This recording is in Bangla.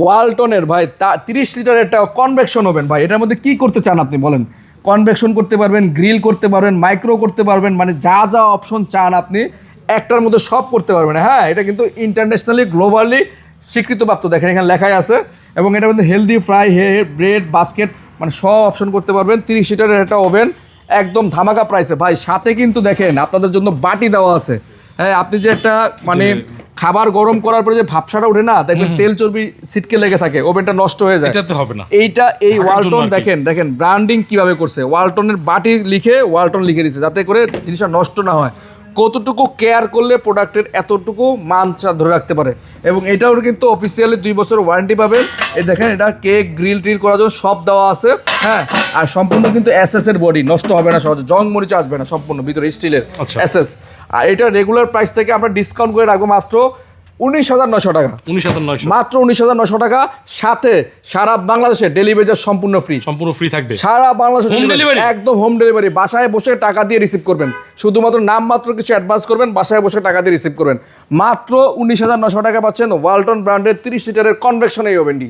ওয়ালটনের ভাই 30 লিটারের একটা কনভেকশন ওভেন ভাই, এটার মধ্যে কি করতে চান আপনি বলেন? কনভেকশন করতে পারবেন, গ্রিল করতে পারবেন, মাইক্রো করতে পারবেন, মানে যা যা অপশন চান আপনি একটার মধ্যে সব করতে পারবেন। হ্যাঁ, এটা কিন্তু ইন্টারন্যাশনালি গ্লোবালি স্বীকৃতপ্রাপ্ত, দেখেন এখানে লেখাই আছে। এবং এটার মধ্যে হেলদি ফ্রাই, ব্রেড, বাস্কেট, মানে সব অপশন করতে পারবেন। 30 লিটারের একটা ওভেন, একদম ধামাকা প্রাইসে ভাই। সাথে কিন্তু দেখেন আপনাদের জন্য বাটি দেওয়া আছে। হ্যাঁ, আপনি যে একটা মানে খাবার গরম করার পরে যে ভাবসাটা ওঠে না, দেখবেন তেল চর্বি ছিটকে লেগে থাকে, ওভেনটা নষ্ট হয়ে যায়। এটাতে হবে না। এইটা এই ওয়ালটন দেখেন ব্র্যান্ডিং কিভাবে করছে। ওয়ালটনের বাটি লিখে ওয়ালটন লিখে দিচ্ছে, যাতে করে জিনিসটা নষ্ট না হয়। কতটুকু কেয়ার করলে প্রোডাক্টের এতটুকু মানটা ধরে রাখতে পারে। এবং এটাও কিন্তু অফিসিয়ালি 2 বছর ওয়ারেন্টি পাবেন। এই দেখেন, এটা কেক গ্রিল ট্রিল করার জন্য সব দেওয়া আছে। হ্যাঁ, আর সম্পূর্ণ কিন্তু এসএস এর বডি, নষ্ট হবে না সহজে, জং মরিচা আসবে না, সম্পূর্ণ ভিতরে স্টিলের এসএস। আর এটা রেগুলার প্রাইস থেকে আমরা ডিসকাউন্ট করে রাখবো মাত্র 19,900 টাকা। 19,900 মাত্র 19,900 টাকা। সাথে সারা বাংলাদেশে ডেলিভারি সম্পূর্ণ ফ্রি। সম্পূর্ণ ফ্রি থাকবে সারা বাংলাদেশে হোম ডেলিভারি, একদম হোম ডেলিভারি। বাসায় বসে টাকা দিয়ে রিসিভ করবেন, শুধুমাত্র নামমাত্র কিছু অ্যাডভান্স করবেন, বাসায় বসে টাকা দিয়ে রিসিভ করবেন। মাত্র 19,900 টাকা পাচ্ছেন ওয়ালটন ব্র্যান্ডের 30 লিটারের কনভেকশন এই ওভেনটি।